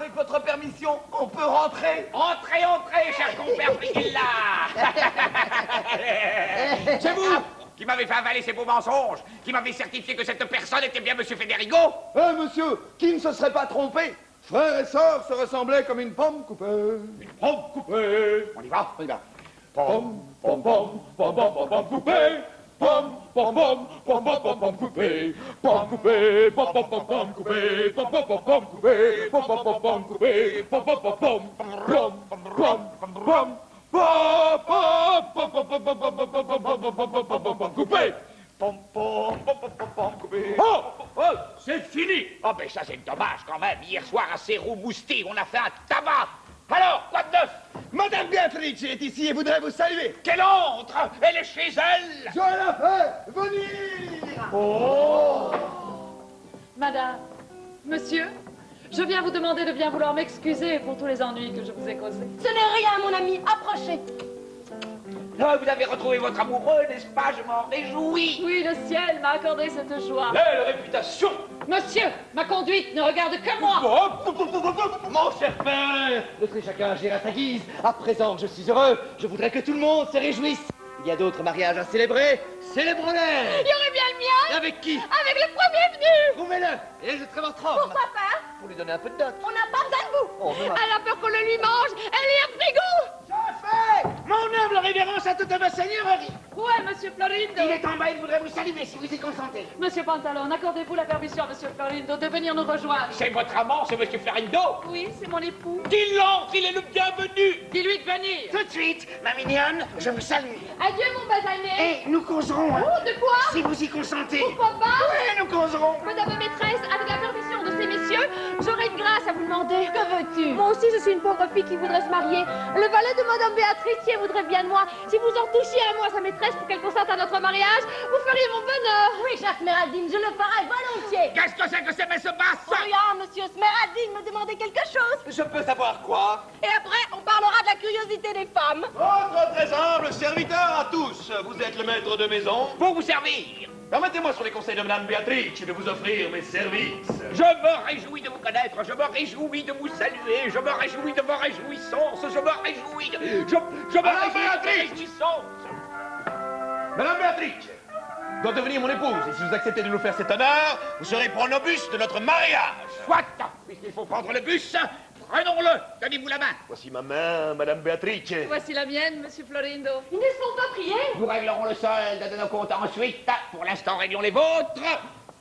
avec votre permission, on peut rentrer? Entrez, entrez, cher compère Frigilla. C'est vous qui m'avez fait avaler ces beaux mensonges, qui m'avez certifié que cette personne était bien Monsieur Federigo. Monsieur, qui ne se serait pas trompé? Frère et sœur se ressemblaient comme une pomme coupée. Une pomme coupée. On y va? On y va. Pom, pom, pom, pom, pom, pom, pom, coupé. Pom, pom, pom, pom, pom, pom, pom, coupé. Pom, coupé, pom, pom, pom, pom, coupé. Pom, pom, pom, pom, coupé. Pom, pom, pom, pom, coupé. Pom, pom, pom, pom, pom, pom, pom, coupé. Pom, pom, pom, pom, pom, pom, coupé. Oh, oh, c'est fini. Oh, ben ça, c'est dommage quand même. Hier soir, à Serrou-Mousty, on a fait un tabac. Alors, quoi de neuf? Madame Béatrice est ici et voudrait vous saluer. Quelle honte! Elle est chez elle. Je la fais venir. Oh! Madame, monsieur, je viens vous demander de bien vouloir m'excuser pour tous les ennuis que je vous ai causés. Ce n'est rien, mon ami. Approchez. Oh, vous avez retrouvé votre amoureux, n'est-ce pas? Je m'en réjouis. Oui, le ciel m'a accordé cette joie. Belle réputation. Monsieur, ma conduite ne regarde que moi. Mon cher père, laissez chacun agir à sa guise. À présent que je suis heureux, je voudrais que tout le monde se réjouisse. Il y a d'autres mariages à célébrer. Célébrons-les. Il y aurait bien le mien. Avec qui? Avec le premier venu. Prouvez-le et je serai votre homme. Pourquoi pas? Pour lui donner un peu de dot. On n'a pas besoin de vous. Oh, mais Elle a peur qu'on le lui mange. Elle est un frigo. Mon humble révérence à toute ma seigneurie. Où est monsieur Florindo? Il est en bas, il voudrait vous saluer si vous y consentez. Monsieur Pantalon, accordez-vous la permission à monsieur Florindo de venir nous rejoindre? C'est votre amant, c'est Monsieur Florindo. Oui, c'est mon époux. Qu'il entre, il est le bienvenu. Dis-lui de venir. Tout de suite, ma mignonne, je vous salue. Adieu, mon basané. Et nous causerons, hein, Oh, de quoi? si vous y consentez. Pourquoi pas? Oui, nous causerons. Madame maîtresse, avec la permission de ces messieurs, j'aurais une grâce à vous demander. Que veux-tu? Moi aussi, je suis une pauvre fille qui voudrait se marier. Le valet de Madame Béatrice voudrait bien de moi. Si vous en touchiez à moi, sa maîtresse, pour qu'elle consente à notre mariage, vous feriez mon bonheur. Oui, chère Smeraldine, je le ferai volontiers. Qu'est-ce que c'est que ces messes basses? Rien, monsieur Smeraldine me demandait quelque chose. Je peux savoir quoi? Et après, on parlera de la curiosité des femmes. Votre très humble serviteur à tous. Vous êtes le maître de maison. Pour vous servir. Permettez-moi, sur les conseils de Madame Béatrice, de vous offrir mes services. Je me réjouis de vous connaître, je me réjouis de vous saluer, je me réjouis de vos réjouissances, je me réjouis, je me réjouis de vos réjouissances. Madame Béatrice doit devenir mon épouse, et si vous acceptez de nous faire cet honneur, vous serez pronobus de notre mariage. Soit, puisqu'il faut prendre le bus, prenons-le, donnez-vous la main. Voici ma main, Madame Béatrice. Voici la mienne, monsieur Florindo. Ils ne sont pas priés. Nous réglerons le solde de nos comptes ensuite, pour l'instant réglons les vôtres.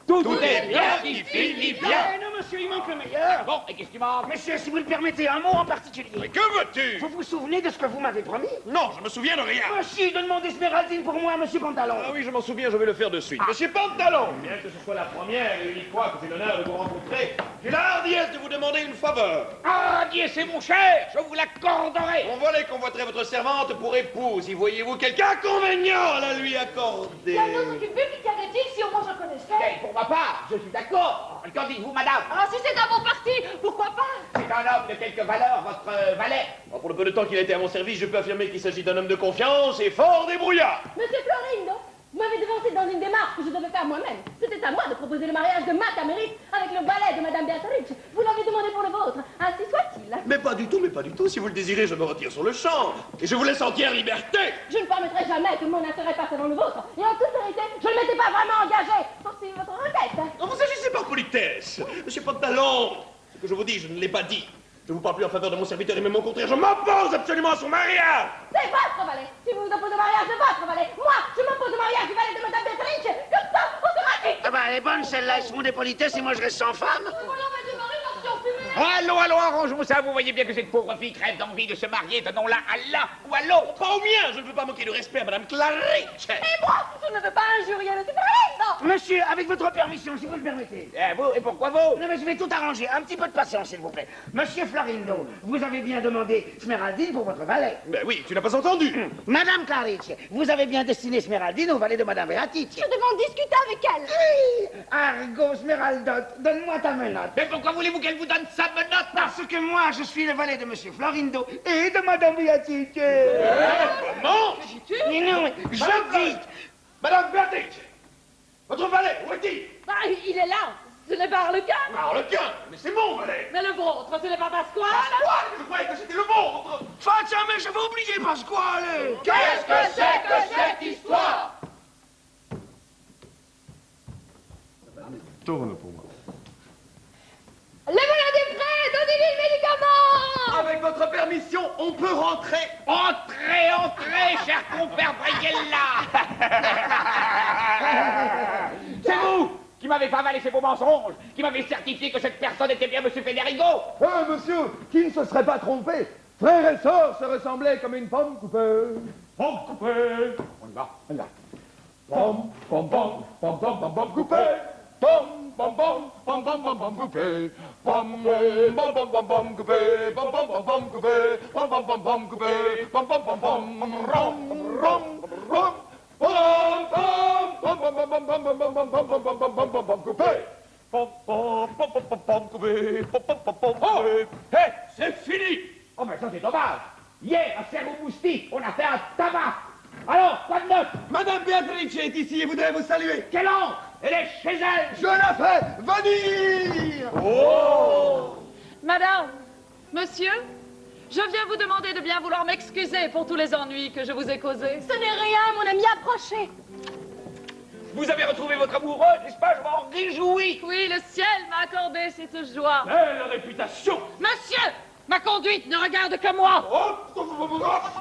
Tout est bien qui finit bien. Non, monsieur, il manque le meilleur. Bon, et qu'est-ce qui manque? Monsieur, si vous le permettez, un mot en particulier. Mais que veux-tu? Vous vous souvenez de ce que vous m'avez promis? Non, je me souviens de rien. Monsieur, de demander Smeraldine pour moi, monsieur Pantalon. Ah oui, je m'en souviens, je vais le faire de suite. Monsieur Pantalon, bien que ce soit la première et unique fois que j'ai l'honneur de vous rencontrer, j'ai la hardiesse de vous demander une faveur. Ah, Dieu, c'est mon cher, je vous l'accorderai. Mon valet convoiterait votre servante pour épouse. Y voyez-vous quelque inconvénient à la lui accorder? Il y a un autre occupé, qu'y si au moins je connaissais? Et pour ma part, je suis d'accord. Qu'en dites-vous, madame? Ah, si c'est un bon parti, pourquoi pas? C'est un homme de quelque valeur, votre valet. Bon, pour le peu de temps qu'il a été à mon service, je peux affirmer qu'il s'agit d'un homme de confiance et fort débrouillard. Monsieur Florindo, vous m'avez devancé dans une démarche que je devais faire moi-même. C'était à moi de proposer le mariage de ma camérite avec le valet de Madame Béatrice. Vous l'avez demandé pour le vôtre, ainsi soit-il. Mais pas du tout, mais pas du tout. Si vous le désirez, je me retire sur le champ. Et je vous laisse entière liberté. Je ne permettrai jamais que mon intérêt passe avant le vôtre. Et en toute vérité, je ne m'étais pas vraiment engagé pour suivre votre requête. Non, vous agissez par politesse. Monsieur Pantalon, ce que je vous dis, je ne l'ai pas dit. Je ne vous parle plus en faveur de mon serviteur et même au contraire, je m'oppose absolument à son mariage. C'est votre valet. Si vous vous opposez au mariage de votre valet, moi, je m'oppose au mariage du valet de Madame Béatrice. Comme ça, on sera quitte. Ah bah, elle est bonne celle-là, ils se font des politesses et moi je reste sans femme. Voilà, ma démarrée, l'option fumée. Allons, allons, arrangeons ça. Vous voyez bien que cette pauvre fille crève d'envie de se marier. Donnons-la à l'un ou à l'autre. Pas au mien, je ne veux pas manquer de respect à Madame Clarice. Et moi, je ne veux pas injurier le Florindo. Monsieur, avec votre permission, si vous le permettez. Vous, et pourquoi vous? Non mais je vais tout arranger, un petit peu de patience s'il vous plaît. Monsieur Florindo, vous avez bien demandé Smeraldine pour votre valet. Ben oui, tu n'as pas entendu. Madame Clarice, vous avez bien destiné Smeraldine au valet de Madame Béatrice. Je devais en discuter avec elle. Argo Smeraldote, donne-moi ta menotte. Mais pourquoi voulez-vous qu'elle vous donne sa menotte? Parce que moi, je suis le valet de Monsieur Florindo et de Madame Béatrice. Comment? Mais non, je dis... Madame Béatrice, votre valet, où est-il? Ah, il est là. Ce n'est pas Arlequin. Arlequin, mais c'est mon valet. Mais le vôtre, ce n'est pas Pasquale. Pasquale, je croyais que c'était le vôtre. Fatia, mais j'avais oublié Pasquale. Qu'est-ce que c'est que cette histoire? Tourne pour moi. Les voilà des frais, donnez-lui le médicament. Avec votre permission, on peut rentrer. Entrez, entrez, cher compère Briella. C'est vous qui m'avez pas avalé ces beaux mensonges, qui m'avez certifié que cette personne était bien Monsieur Federigo. Monsieur, qui ne se serait pas trompé? Frère et sœur se ressemblaient comme une pomme coupée. Pomme coupée. On y va, on y va. Pomme, pomme, pomme, pomme, pomme, pomme, pomme coupée. Pomme, pomme, pomme, pomme, pomme, pomme, pomme coupée. Pomme, pomme, pomme, pomme, pomme coupée. Pomme, pomme, pomme, pomme coupée. Pomme, pomme, pomme, pomme coupée. Pomme, pomme, pomme, pomme, rom, rom, rom. Pomme, pomme, pomme, pomme, pomme, pomme, pomme, pomme, pomme, pomme, pomme, pomme, pomme, pomme coupée. Pomme, pomme, pomme, pomme, pomme, pomme coupée. Pomme, pomme, pomme, pomme coupée. Hé, c'est fini. Oh, mais ça c'est dommage. Hier, à Serre-au-Moustique, on a fait un tabac. Alors, quoi de neuf? Madame Béatrice est ici et voudrait vous saluer. Quelle honte! Elle est chez elle. Je la fais venir. Madame, monsieur, je viens vous demander de bien vouloir m'excuser pour tous les ennuis que je vous ai causés. Ce n'est rien, mon ami, approchez. Vous avez retrouvé votre amoureux, n'est-ce pas? Je m'en réjouis. Oui, le ciel m'a accordé cette joie. Belle réputation. Monsieur, ma conduite ne regarde que moi.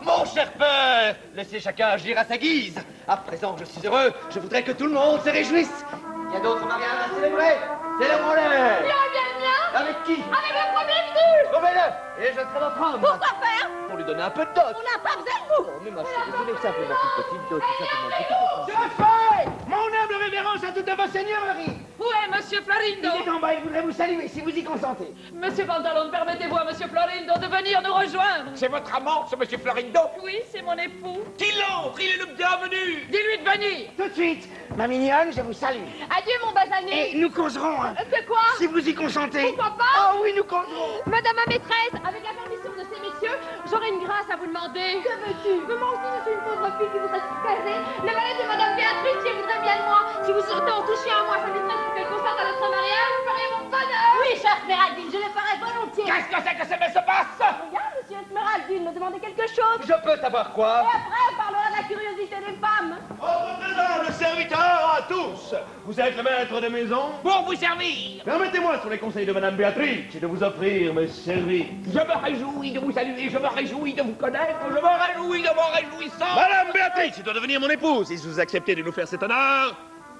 Mon cher père, laissez chacun agir à sa guise. À présent que je suis heureux, je voudrais que tout le monde se réjouisse. Il y a d'autres mariages à célébrer. C'est le relais. Bien. Avec qui? Avec le premier venu. Trouvez-le, et je serai votre homme. Pourquoi faire? Pour lui donner un peu de dot. On n'a pas besoin de vous. Oh, mais ma chérie, vous voulez simplement une petite dot, tout simplement une petite dot. Je fais mon humble révérence à toute vos seigneuries. Où est Monsieur Florindo? Il est en bas, il voudrait vous saluer si vous y consentez. Monsieur Pantalone, permettez-vous à Monsieur Florindo de venir nous rejoindre. C'est votre amant, ce Monsieur Florindo? Oui, c'est mon époux. Qu'il entre, il est le bienvenu. Dis-lui de venir. Tout de suite, ma mignonne, je vous salue. Adieu, mon basané. Et nous causerons, hein, De quoi? si vous y consentez. Pourquoi pas? Oh oui, nous causerons. Madame ma maîtresse, avec la permission de ces messieurs, j'aurais une grâce à vous demander. Que veux-tu? Mais moi aussi, je suis une pauvre fille qui voudrait se caser. Le valet de Madame Béatrice voudrait bien de moi. Si vous souhaitez en toucher un mois sa maîtresse pour qu'elle consente à notre mariage, vous feriez mon bonheur. Oui, chère Esmeraldine, je le ferai volontiers. Qu'est-ce que c'est que ces se passe? Regarde, monsieur Esmeraldine, me demandez quelque chose. Je peux savoir quoi? Et après, on parlera de la curiosité des femmes. Le serviteur à tous. Vous êtes le maître de maison. Pour vous servir. Permettez-moi, sur les conseils de Madame Béatrice, de vous offrir mes services. Je me réjouis de vous saluer, je me réjouis de vous connaître, je me réjouis de vos réjouissances. Madame Béatrice doit devenir mon épouse. Et si vous acceptez de nous faire cet honneur,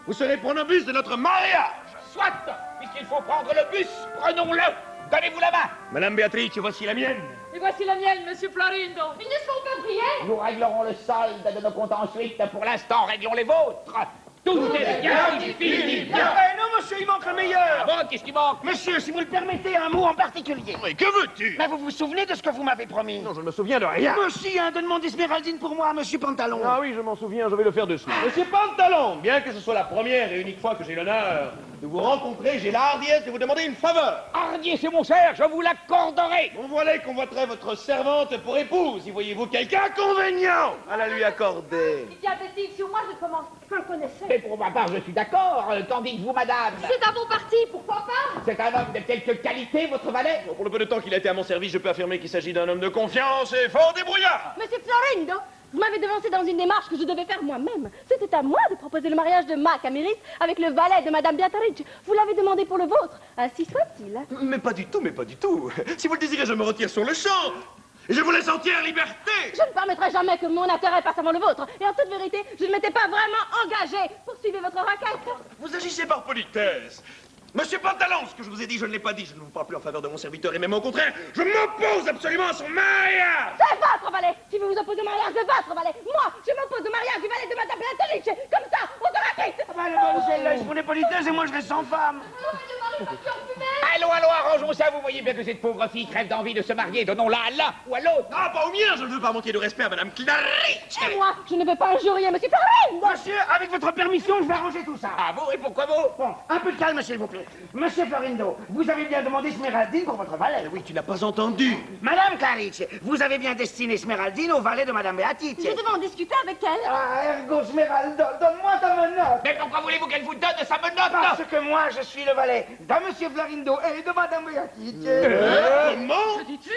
vous serez pronobus de notre mariage. Soit, puisqu'il faut prendre le bus, prenons-le. Donnez-vous la main. Madame Béatrice, voici la mienne. Et voici la mienne, Monsieur Florindo. Ils ne sont pas brillés. Nous réglerons le solde de nos comptes ensuite. Pour l'instant, réglons les vôtres. Tout est bien qui finit bien. Non, monsieur, il manque le meilleur. Bon, qu'est-ce qui manque? Monsieur, si vous le permettez, un mot en particulier. Mais que veux-tu? Mais vous vous souvenez de ce que vous m'avez promis? Non, je ne me souviens de rien. Monsieur, un donnement d'Esmeraldine pour moi, monsieur Pantalon. Ah oui, je m'en souviens, je vais le faire de suite. Monsieur Pantalon, bien que ce soit la première et unique fois que j'ai l'honneur de vous rencontrer, j'ai la hardiesse de vous demander une faveur. Hardier, c'est mon cher, je vous l'accorderai. Mon voilà convoiterait votre servante pour épouse. Y voyez-vous quelque inconvénient à la lui accorder? Diabétique, sur moi, je commence à le connaître. Mais pour ma part, je suis d'accord. Qu'en dites-vous, madame? C'est un bon parti, pourquoi pas? C'est un homme de quelque qualité, votre valet? Pour le peu de temps qu'il a été à mon service, je peux affirmer qu'il s'agit d'un homme de confiance et fort débrouillard. Monsieur Florindo, vous m'avez devancé dans une démarche que je devais faire moi-même. C'était à moi de proposer le mariage de ma Caméris avec le valet de Madame Beatrice. Vous l'avez demandé pour le vôtre, ainsi soit-il. Mais pas du tout, mais pas du tout. Si vous le désirez, je me retire sur le champ. Et je vous laisse entière liberté. Je ne permettrai jamais que mon intérêt passe avant le vôtre. Et en toute vérité, je ne m'étais pas vraiment engagée. Poursuivez votre requête. Vous agissez par politesse. Monsieur Pantalon, ce que je vous ai dit, je ne l'ai pas dit. Je ne vous parle plus en faveur de mon serviteur et même au contraire, je m'oppose absolument à son mariage. C'est votre valet. Si vous vous opposez au mariage de votre valet, moi, je m'oppose au mariage du valet de Madame Beatrice. Comme ça, on se quitte. Ah bah, le bon ciel, là, pour les politesses et moi je reste sans femme. Allons, arrangeons ça. Vous voyez bien que cette pauvre fille crève d'envie de se marier. Donnons-la à l'un ou à l'autre. Ah, pas au mien, je ne veux pas manquer de respect à Madame Clarice. Et moi, je ne veux pas injurier Monsieur Florindo. Monsieur, avec votre permission, je vais arranger tout ça. Ah, vous, et pourquoi vous? Bon, un peu de calme, s'il vous plaît. Monsieur Florindo, vous avez bien demandé Smeraldine pour votre valet. Oui, tu n'as pas entendu. Madame Clarice, vous avez bien destiné Smeraldine au valet de Madame Beatrice. Je devais en discuter avec elle. Ah, ergo Smeraldo, donne-moi ta menotte. Mais pourquoi voulez-vous qu'elle vous donne sa menotte? Parce que moi, je suis le valet de Monsieur Florindo et de Madame Beatrice. Comment? Dis-tu?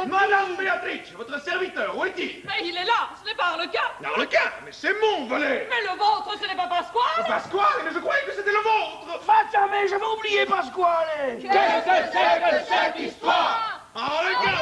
Madame Béatrice, votre serviteur, où est-il? Mais il est là, ce n'est pas Arlequin. Arlequin, mais c'est mon valet. Mais le vôtre, ce n'est pas Pasquale. Pasquale, mais je croyais que c'était le vôtre. Attends, mais j'avais oublié Pasquale. Qu'est-ce que c'est que cette histoire? Arlequin!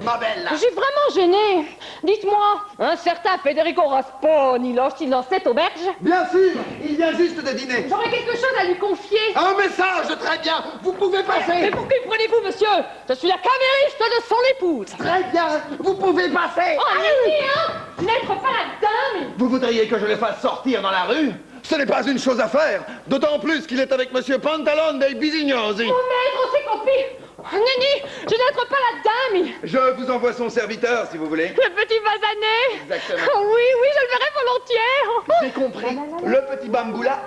Ma belle. Je suis vraiment gênée. Dites-moi, un certain Federico Rasponi loge-t-il dans cette auberge? Bien sûr, il vient juste de dîner. J'aurais quelque chose à lui confier. Un message, très bien. Vous pouvez Mais passer. pour qui prenez-vous, monsieur? Je suis la camériste de son épouse. Très bien, vous pouvez passer. Oh, allez-y, hein! N'être pas la dame! Vous voudriez que je le fasse sortir dans la rue? Ce n'est pas une chose à faire, d'autant plus qu'il est avec Monsieur Pantalone dei Bisignosi. Mon maître, c'est copies! Nenni, je n'être pas la dame! Je vous envoie son serviteur, si vous voulez. Le petit basané! Exactement. Oh, oui, oui, je le verrai volontiers! J'ai compris. Le petit Bamboula,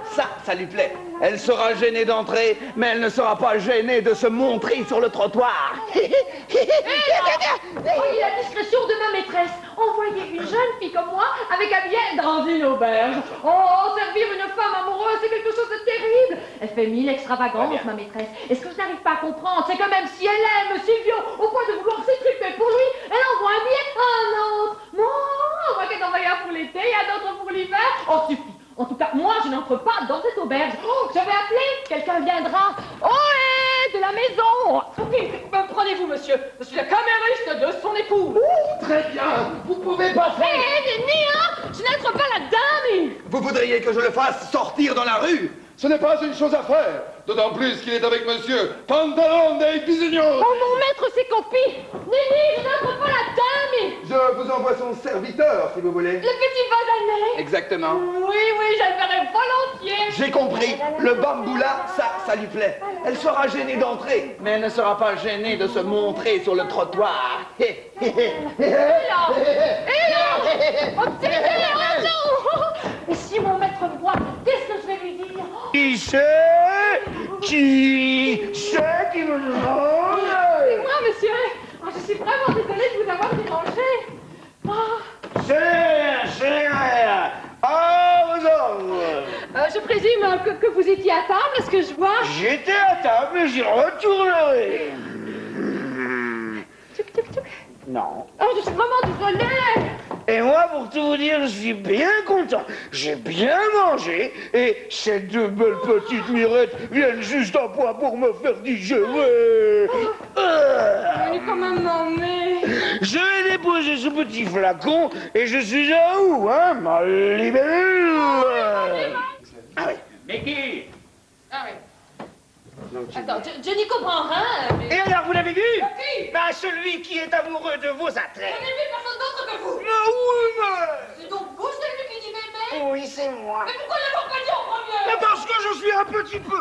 ça lui plaît. Elle sera gênée d'entrer, mais elle ne sera pas gênée de se montrer sur le trottoir. Voyez la discrétion de ma maîtresse. Envoyer une jeune fille comme moi avec un billet dans une auberge. Oh, servir une femme amoureuse, c'est quelque chose de terrible. Elle fait mille extravagances, ma maîtresse. Et ce que je n'arrive pas à comprendre, c'est que même si elle aime Silvio au point de vouloir s'étriper pour lui, elle envoie un billet à un autre. Bon, on voit qu'elle envoie un pour l'été et un autre pour l'hiver. Oh, suffit. En tout cas, moi, je n'entre pas dans cette auberge. Oh, je vais appeler, quelqu'un viendra. Oh, de la maison. Ok, prenez-vous, monsieur. Je suis la camériste de son époux. Très bien, vous pouvez passer. Hé, Nia, je n'être pas la dame. Vous voudriez que je le fasse sortir dans la rue? Ce n'est pas une chose à faire, d'autant plus qu'il est avec Monsieur Pantalone dei Bisignosi. Oh, mon maître, c'est copie. Nini, je n'être pas la dame. Je vous envoie son serviteur, si vous voulez. Le petit basané. Exactement. Oui, oui, je le verrai volontiers. J'ai compris. Le Bamboula, ça lui plaît. Elle sera gênée d'entrer, mais elle ne sera pas gênée de se montrer sur le trottoir. Et là, obsédé, oh non. Et si mon maître me voit, qu'est-ce que je vais lui dire? Qui c'est qui me demande? C'est moi, monsieur. Oh, je suis vraiment désolée de vous avoir dérangé. Oh. C'est rien. À vos ordres. Je présume que vous étiez à table, est-ce que je vois? J'étais à table, mais j'y retournerai. Tchouk, tchouk, tchouk. Non. Oh, je suis vraiment désolée. Et moi, pour tout vous dire, je suis bien content. J'ai bien mangé et ces deux belles petites mirettes viennent juste à point pour me faire digérer. Elle est quand même nommée. Je vais déposer ce petit flacon et je suis à où, hein, ma libellule? Ah oui. Mais qui? Ah oui. Attends, je n'y comprends rien. Mais... Et alors, vous l'avez vu? Qui? Bah, celui qui est amoureux de vos attraits. Je n'ai vu personne d'autre que vous. Ah oui, mais... C'est donc vous celui qui dit bébé? Oui, c'est moi. Mais pourquoi ne l'avons pas dit en premier? Mais parce que je suis un petit peu...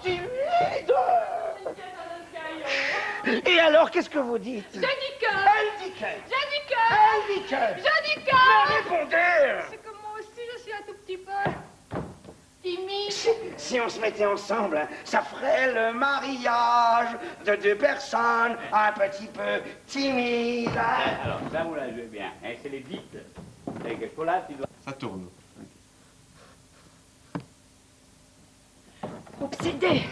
timide. Et alors, qu'est-ce que vous dites? Je dis que. Elle dit que... Je dis que. Elle dit que... Je dis que. Mais répondez. C'est que moi aussi, je suis un tout petit peu timide. Si on se mettait ensemble, hein, ça ferait le mariage de deux personnes un petit peu timides. Hein. Alors, ça, vous la jouez bien. Hein, c'est les dites. Et que là, tu dois... Ça tourne. Obsédée.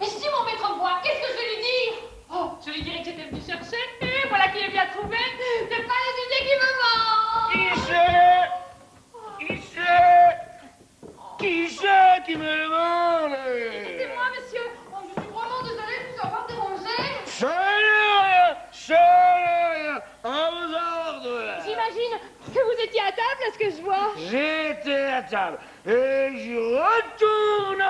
Mais si mon maître me voit, qu'est-ce que je vais lui dire? Oh, je lui dirai que j'étais venue chercher. Et voilà qui est bien trouvé. C'est pas les idées qui me manquent. Qui c'est qui me demande? C'est moi, monsieur. Oh, je suis vraiment désolée de vous avoir dérangé. Ce n'est rien, à vos ordres. J'imagine que vous étiez à table, est-ce que je vois? J'étais à table et j'y retourne.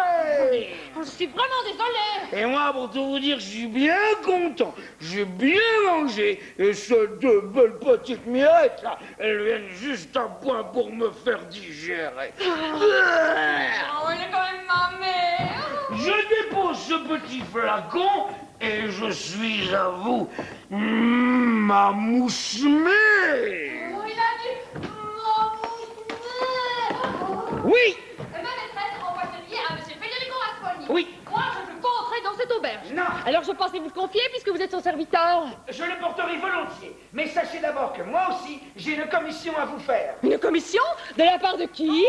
Oh, je suis vraiment désolée. Et moi, pour tout vous dire, je suis bien content. J'ai bien mangé. Et ces deux belles petites mirettes, là, elles viennent juste à point pour me faire digérer. Oh, il est quand même ma mère. Je dépose ce petit flacon et je suis à vous, ma mousse mère. Oh, il a pensez-vous le confier puisque vous êtes son serviteur? Je le porterai volontiers. Mais sachez d'abord que moi aussi, j'ai une commission à vous faire. Une commission? De la part de qui?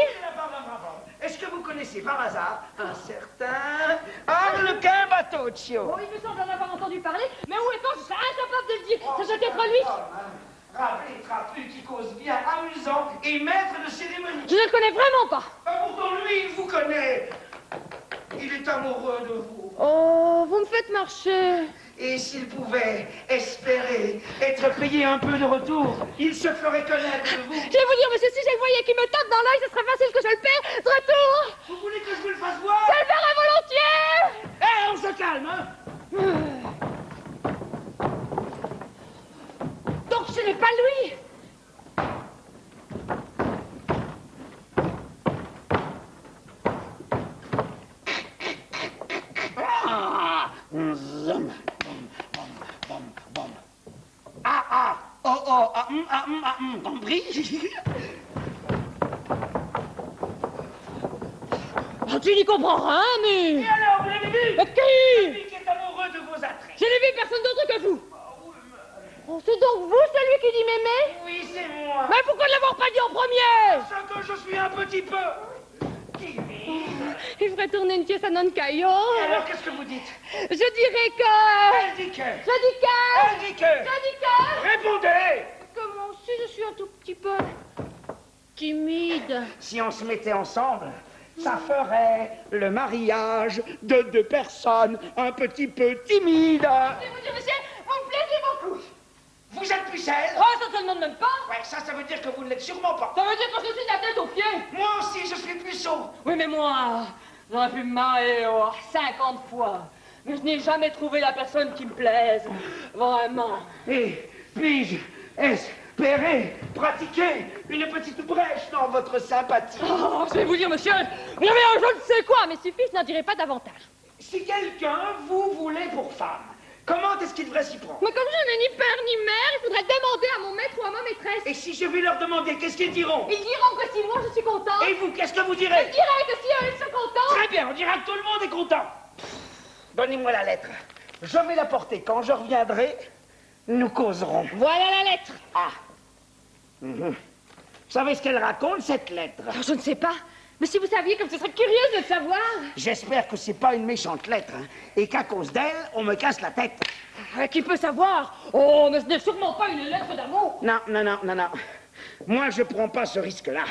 Est-ce que vous connaissez par hasard un certain Arlequin Batocchio? Oh, il me semble en avoir entendu parler, mais où est-on? Je serais incapable de le dire. Ça doit être lui. Rappelez, trapu, qui cause bien, amusant et maître de cérémonie. Je ne le connais vraiment pas. Pourtant, lui, il vous connaît. Il est amoureux de vous. Oh, vous me faites marcher. Et s'il pouvait espérer être payé un peu de retour, il se ferait connaître de vous. Je vais vous dire, monsieur, si je le voyais qui me tape dans l'œil, ce serait facile que je le paie. De retour. Vous voulez que je vous le fasse voir? Je le ferai volontiers. Eh, on se calme, hein? Donc ce n'est pas lui. Ah, compris? Oh, tu n'y comprends rien, mais... Et alors, vous l'avez vu? Mais qui? Celui qui est amoureux de vos attraits. Je n'ai vu personne d'autre que vous. Oh, c'est donc vous, celui qui dit m'aimer? Oui, c'est moi. Mais pourquoi ne l'avoir pas dit en premier? Parce que je suis un petit peu timide. Il ferait tourner une pièce à Nancayo. Et alors, qu'est-ce que vous dites? Je dirais que... Elle dit que. Je dis que... Elle dit que. Je dis que... Répondez! Que moi aussi, je suis un tout petit peu... timide. Si on se mettait ensemble, ça ferait le mariage de deux personnes un petit peu timides. Je vais vous dire, monsieur, vous me plaisez beaucoup. Vous êtes pucelle? Oh, ça se demande même pas. Ouais, ça veut dire que vous ne l'êtes sûrement pas. Ça veut dire que je suis de la tête aux pieds. Moi aussi, je suis puceau. Oui, mais moi, j'aurais pu me marier 50 fois. Mais je n'ai jamais trouvé la personne qui me plaise. Vraiment. Et puis-je espérer pratiquer une petite brèche dans votre sympathie? Oh, je vais vous dire, monsieur, vous avez un je ne sais quoi, mais suffit, je n'en dirai pas davantage. Si quelqu'un vous voulait pour femme, comment est-ce qu'il devrait s'y prendre? Mais comme je n'ai ni père ni mère, il faudrait demander à mon maître ou à ma maîtresse. Et si je vais leur demander, qu'est-ce qu'ils diront? Ils diront que si moi je suis content. Et vous, qu'est-ce que vous Je direz? dirai que si eux ils sont contents. Très bien, on dira que tout le monde est content. Donnez-moi la lettre. Je vais la porter. Quand je reviendrai, nous causerons. Voilà la lettre. Ah. Vous savez ce qu'elle raconte, cette lettre? Alors, je ne sais pas. Mais si vous saviez, comme ce serait curieuse de le savoir. J'espère que c'est pas une méchante lettre, hein, et qu'à cause d'elle, on me casse la tête. Qui peut savoir? Oh, mais ce n'est sûrement pas une lettre d'amour. Non, non, non, non, non. Moi, je prends pas ce risque-là.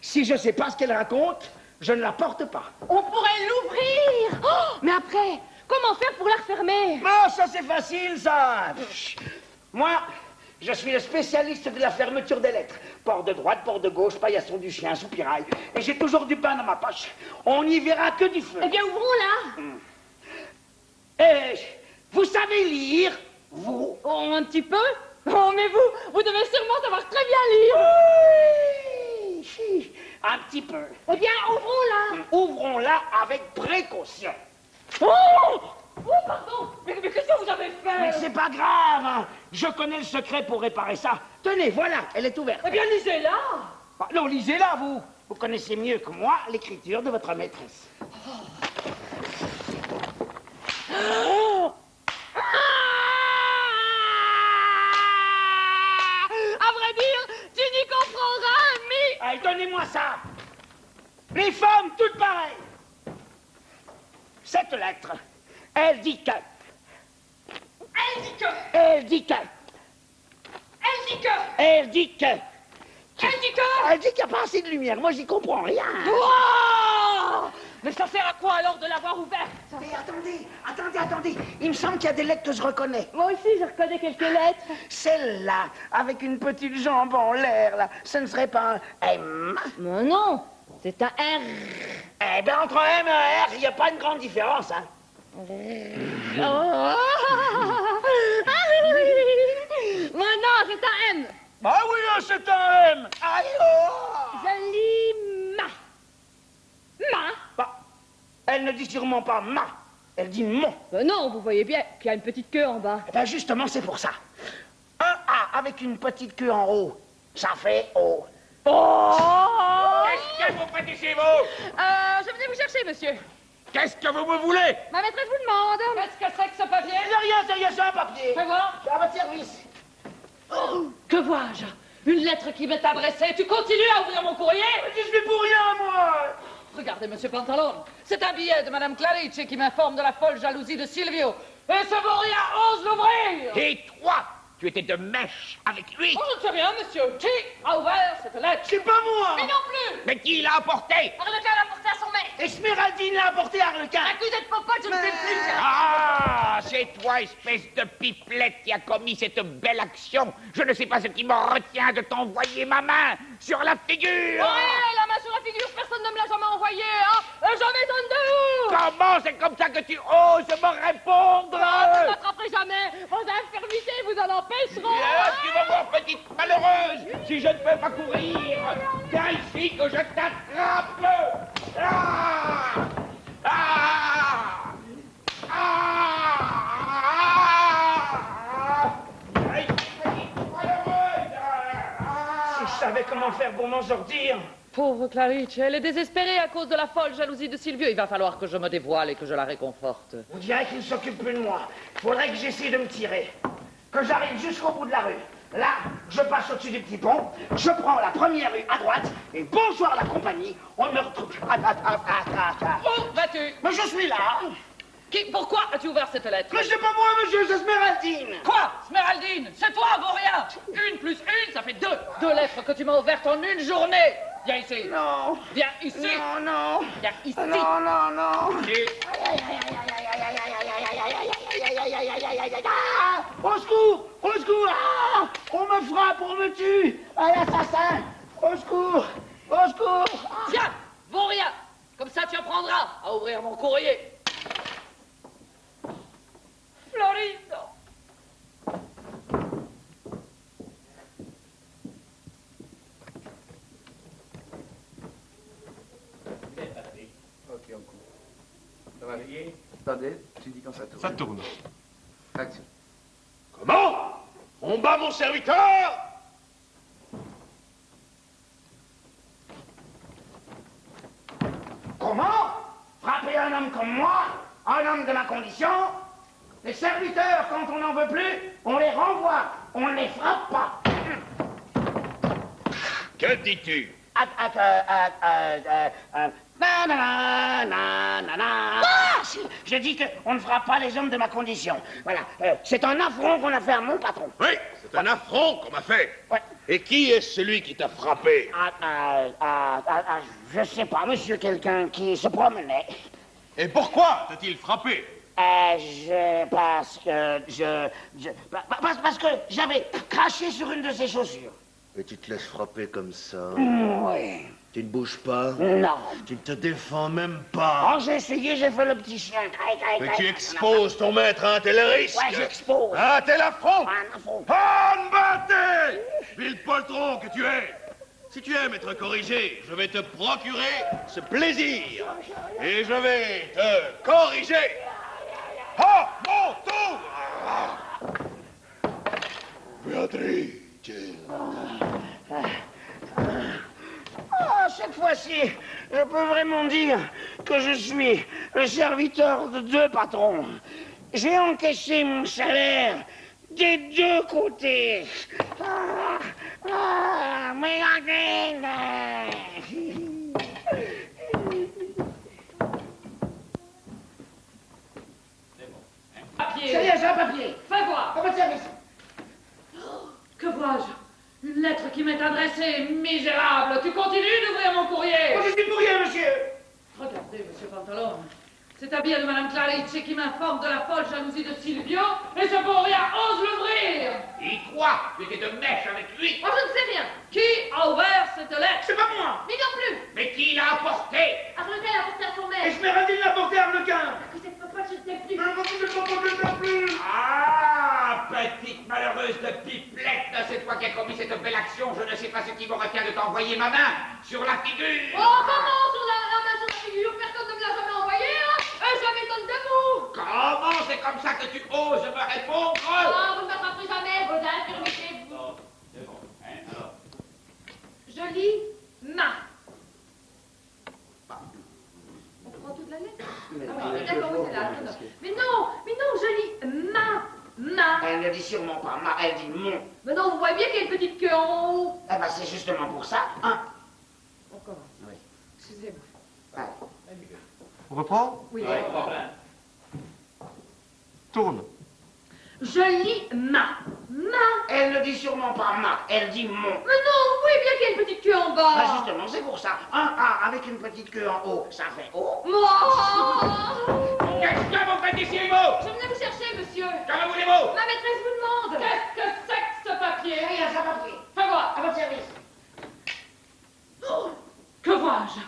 Si je sais pas ce qu'elle raconte, je ne la porte pas. On pourrait l'ouvrir. Oh, mais après, comment faire pour la refermer? Oh, ça c'est facile, ça. Moi, je suis le spécialiste de la fermeture des lettres. Port de droite, port de gauche, paillasson du chien, soupirail. Et j'ai toujours du pain dans ma poche. On n'y verra que du feu. Eh bien, ouvrons-la. Et vous savez lire, vous? Oh, un petit peu. Oh, mais vous devez sûrement savoir très bien lire. Oui, un petit peu. Eh bien, ouvrons-la. Ouvrons-la avec précaution. Oh! Oh, pardon. Mais qu'est-ce que vous avez fait? Mais c'est pas grave, hein. Je connais le secret pour réparer ça. Tenez, voilà, elle est ouverte. Eh bien, lisez-la. Ah, non, lisez-la, vous. Vous connaissez mieux que moi l'écriture de votre maîtresse. Oh. À vrai dire, tu n'y comprendras, mais... Allez, donnez-moi ça. Les femmes, toutes pareilles. Cette lettre, elle dit que... Elle dit que... Elle dit que... Elle dit que... Elle dit que... Elle dit que... Elle dit qu'il n'y a pas assez de lumière. Moi, j'y comprends rien. Oh! Mais ça sert à quoi alors de l'avoir ouverte? Mais attendez. Il me semble qu'il y a des lettres que je reconnais. Moi aussi, je reconnais quelques lettres. Celle-là, avec une petite jambe en l'air, là, ce ne serait pas un M? Mais non, c'est un R. Eh bien, entre un M et un R, il n'y a pas une grande différence, hein. Oh. Ah oui. Mais non, c'est un M. Ah oui, c'est un M. Aïe, oh. Je lis ma. Ma? Bah, elle ne dit sûrement pas ma, elle dit mon. Non, vous voyez bien qu'il y a une petite queue en bas. Eh bien, justement, c'est pour ça. Un A avec une petite queue en haut, ça fait O. Oh! Qu'est-ce que vous faites ici, vous? Je venais vous chercher, monsieur. Qu'est-ce que vous me voulez? Ma maîtresse vous demande. Qu'est-ce que c'est que ce papier? C'est rien, c'est un papier. Fais voir. À votre service. Que vois-je? Une lettre qui m'est adressée. Tu continues à ouvrir mon courrier? Je suis pour rien, moi. Regardez, monsieur Pantalone. C'est un billet de Madame Clarice qui m'informe de la folle jalousie de Silvio. Et ce Boria ose l'ouvrir. Et toi, tu étais de mèche avec lui? Oh, je ne sais rien, monsieur. Qui a ouvert cette lettre? C'est pas moi. Mais non plus. Mais qui l'a apporté? Harlequin l'a porté à son maître. Esmeraldine l'a apporté à Harlequin. Accusé de popote, je ne sais plus. Ah, c'est toi, espèce de pipelette, qui a commis cette belle action. Je ne sais pas ce qui me retient de t'envoyer ma main sur la figure. Ouais, la main sur la figure, personne ne me l'a jamais envoyé, hein. Je m'étonne de vous. Comment c'est comme ça que tu oses me répondre? Vous ne m'attraperez jamais. Vos infirmités vous en empêcheront. Tu vas voir, petite malheureuse, si je ne peux pas courir. Viens ici que je t'attrape. Ah! Ah! Ah! Aïe, petite malheureuse. Si je savais comment faire pour m'en sortir. Pauvre Clarice, elle est désespérée à cause de la folle jalousie de Silvio. Il va falloir que je me dévoile et que je la réconforte. On dirait qu'il s'occupe plus de moi. Faudrait que j'essaie de me tirer. Que j'arrive jusqu'au bout de la rue. Là, je passe au-dessus du petit pont, je prends la première rue à droite, et bonsoir la compagnie, on me retrouve... Où vas-tu? Mais je suis là. Pourquoi as-tu ouvert cette lettre? Mais c'est pas moi, monsieur, c'est Esmeraldine. Quoi? Sméraldine, c'est toi, Boria. 1 plus 1, ça fait 2. 2 lettres que tu m'as ouvertes en une journée. Viens ici. Non. Viens ici. Non, non. Viens ici. Non, non, non. Au secours! Au secours! Ah! On me frappe, on me tue! Ah, l'assassin! Au secours! Au secours! Tiens, Boria, comme ça tu apprendras à ouvrir mon courrier. Florido. Ok, on court. Ça va? Attendez, tu dis quand ça tourne. Ça tourne. Action. Comment? On bat mon serviteur? Comment? Frapper un homme comme moi? Un homme de ma condition? Les serviteurs, quand on n'en veut plus, on les renvoie. On ne les frappe pas. Que dis-tu? Je dis qu'on ne frappe pas les hommes de ma condition. Voilà. C'est un affront qu'on a fait à mon patron. Oui, c'est un affront qu'on m'a fait. Ouais. Et qui est celui qui t'a frappé? Je sais pas, monsieur, quelqu'un qui se promenait. Et pourquoi t'a-t-il frappé? Parce que j'avais craché sur une de ses chaussures. Et tu te laisses frapper comme ça? Oui. Tu ne bouges pas? Non. Tu ne te défends même pas? Oh, j'ai essayé, j'ai fait le petit chien. Mais tu exposes ton maître à un tel risque? Ouais, j'expose. Un tel affront? Un affront. Anne-Baté! Vil poltron que tu es! Si tu aimes être corrigé, je vais te procurer ce plaisir. Et je vais te corriger. Ah, mon tour! Béatrice! Ah, cette fois-ci, je peux vraiment dire que je suis le serviteur de 2 patrons. J'ai encaissé mon salaire des 2 côtés. Mais Papier. ça y est, j'ai un papier. Fais voir. À votre service. Que vois-je? Une lettre qui m'est adressée, misérable. Tu continues d'ouvrir mon courrier. Oh, je suis pour rien, monsieur. Regardez, monsieur Pantalone. C'est un billet de Madame Clarice qui m'informe de la folle jalousie de Silvio, et ce Boria ose l'ouvrir. Et toi, tu étais de mèche avec lui? Moi, je ne sais rien. Qui a ouvert cette lettre? C'est pas moi. Mais non plus. Mais qui l'a apporté? Harlequin l'a porté à son maître. Esmeraldine l'a porté à Harlequin. Accusé de popote, je ne sais plus. Ne pas plus. Ah, petite malheureuse de pipelette, c'est toi qui as commis cette belle action. Je ne sais pas ce qui me retient de t'envoyer ma main sur la figure. Oh, comment sur la main sur la figure? Personne ne me l'a jamais envoyé, hein. Je m'étonne de vous. Comment c'est comme ça que tu oses me répondre? Oh, vous ne m'attraperez jamais, vos infirmités. Non, c'est bon, hein, alors. Je lis main. On prend toute la lettre? dit sûrement pas ma, elle dit mon. Mais non, vous voyez bien qu'il y a une petite queue en haut. Eh ben, c'est justement pour ça, hein. On commence. Oui. Excusez-moi. Allez. On reprend? Oui. Tourne. Je lis ma. Elle ne dit sûrement pas ma, elle dit mon. Mais non, vous voyez bien qu'il y a une petite queue en bas. Ah, justement, c'est pour ça. Un A avec une petite queue en haut, ça fait O. Moi. Qu'est-ce que vous faites ici, vous? Je venais vous chercher, monsieur. Que voulez-vous? Ma maîtresse vous demande. Qu'est-ce que c'est que ce papier? Rien, ça va pris. Fais voir. À votre service. Oh, que vois-je?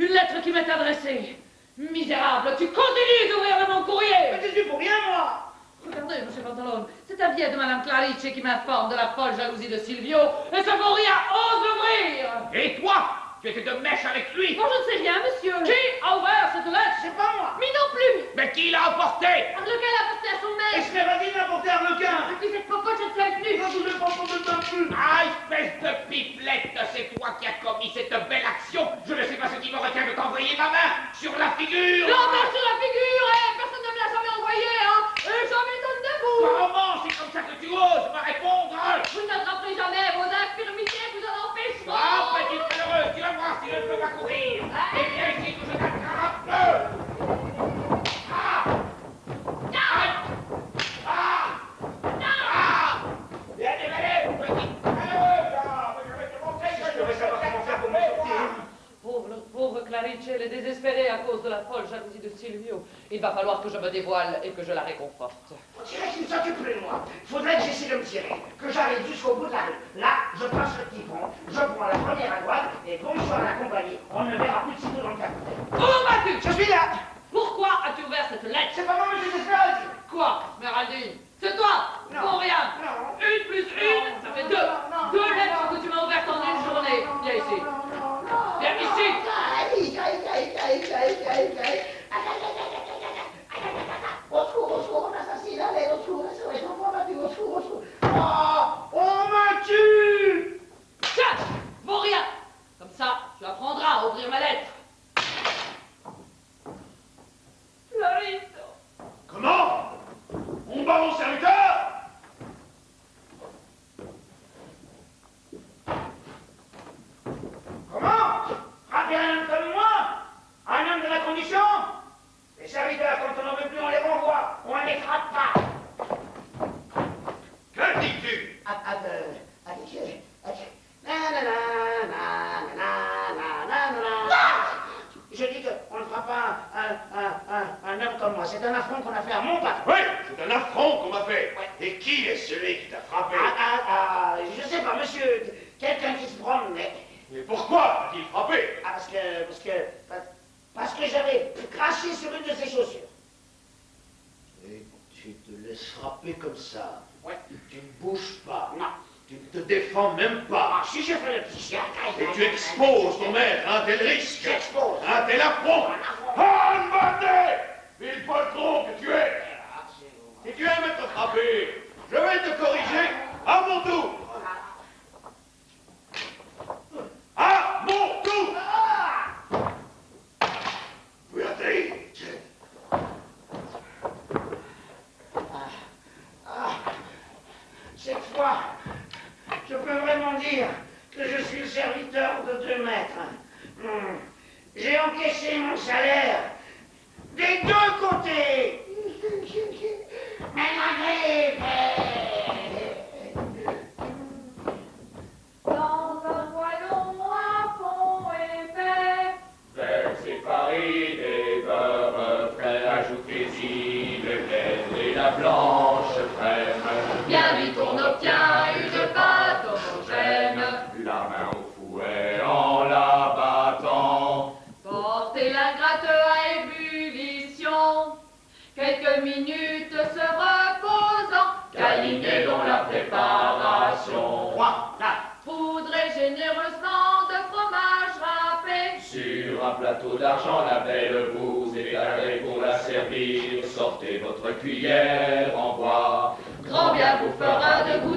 Une lettre qui m'est adressée. Misérable, tu continues d'ouvrir mon courrier. Mais je suis pour rien, moi. Regardez, monsieur Pantalone, c'est un billet de Madame Clarice qui m'informe de la folle jalousie de Silvio, et ce Boria ose l'ouvrir. Et toi? Tu étais de mèche avec lui? Bon, je ne sais rien, monsieur. Qui a ouvert cette lettre? C'est pas moi. Mais non plus. Mais qui l'a emporté? Arlequin l'a porté à son maître. Esmeralda m'a porté Arlequin. Et puis cette popote, je ne sais plus. Je ne voulais pas tomber dessus. Ah, espèce de pipelette, c'est toi qui as commis cette belle action. Je ne sais pas ce qui me retient de t'envoyer ma main sur la figure. Non, mais sur la figure, personne ne me l'a jamais envoyé, hein. Et j'en m'étonne de vous. Comment c'est comme ça que tu oses me répondre? Vous n'attraperez jamais vos infirmités, vous en empêcheront. Ah, petite malheureuse, tu vas voir si je ne peux pas courir. Et viens ici que je t'attrape. Ah! Aïe! Ah! Ah! Viens dévaler, petite malheureuse. Ah, mais je vais te montrer que je vais savoir comment faire pour me sortir. Pauvre Clarice, elle est désespérée à cause de la folle jalousie de Silvio. Il va falloir que je me dévoile et que je la réconforte. On dirait qu'il ne s'occupe plus de moi. Faudrait que j'essaie de me tirer, que j'arrive jusqu'au bout de la rue. Là, je passe le petit pont, je prends la première à droite, et bonsoir la compagnie. On ne verra plus de sitôt dans le capitaine. Où vas-tu? Je suis là. Pourquoi as-tu ouvert cette lettre? C'est pas moi, monsieur Desperati. Quoi, Méraldine? C'est toi? Non. Pour rien. Non. Une plus une, ça fait deux. Non. Deux lettres que tu m'as ouvertes en une journée. Viens ici. Viens ici. Aïe, aïe, aïe, aïe, aïe, aïe, aïe. Au secours, on assassine, allez, au secours, on m'a tué, au secours. Oh, on m'a tué. Tiens, pour rien. Comme ça, tu apprendras à ouvrir ma lettre. Florito. Comment? On bat mon serviteur? Comment? Frapper un homme comme moi? Un homme de ma condition? Les serviteurs, quand on n'en veut plus, on les renvoie. On ne les frappe pas. Que dis-tu? Je dis qu'on ne fera pas un homme comme moi. C'est un affront qu'on a fait à mon patron. Oui, c'est un affront qu'on m'a fait. Ouais. Et qui est celui qui t'a frappé? Je sais pas, monsieur, quelqu'un qui se promenait. Et pourquoi t'a-t-il frappé? Parce que j'avais craché sur une de ses chaussures. Et tu te laisses frapper comme ça. Ouais. Tu ne bouges pas. Non. Tu ne te défends même pas. Ah, si je fais le petit chien. Et tu exposes ton maître à un tel risque. J'expose. À un tel affront. Ah, une bâtée! Ville poltron que tu es. Si tu aimes être frappé, je vais te corriger à mon tour. À mon tour! Beatrice! Cette fois, je peux vraiment dire que je suis le serviteur de 2 maîtres. J'ai encaissé mon salaire des 2 côtés. Mais malgré... Dans un poêlon à fond épais. Vers ces paris des beurres frais, ajoutez-y le lait et la blanche crème. Bien vite on obtient une pâte homogène. La main au fouet en la battant. Portez la gratte à ébullition. Quelques minutes se reposant. Câliner dans la préparation. 3, 4. Poudrez généreusement de fromage râpé. Sur un plateau d'argent, la belle vous étalerez pour la servir. Sortez votre cuillère en bois. Grand bien vous fera de goût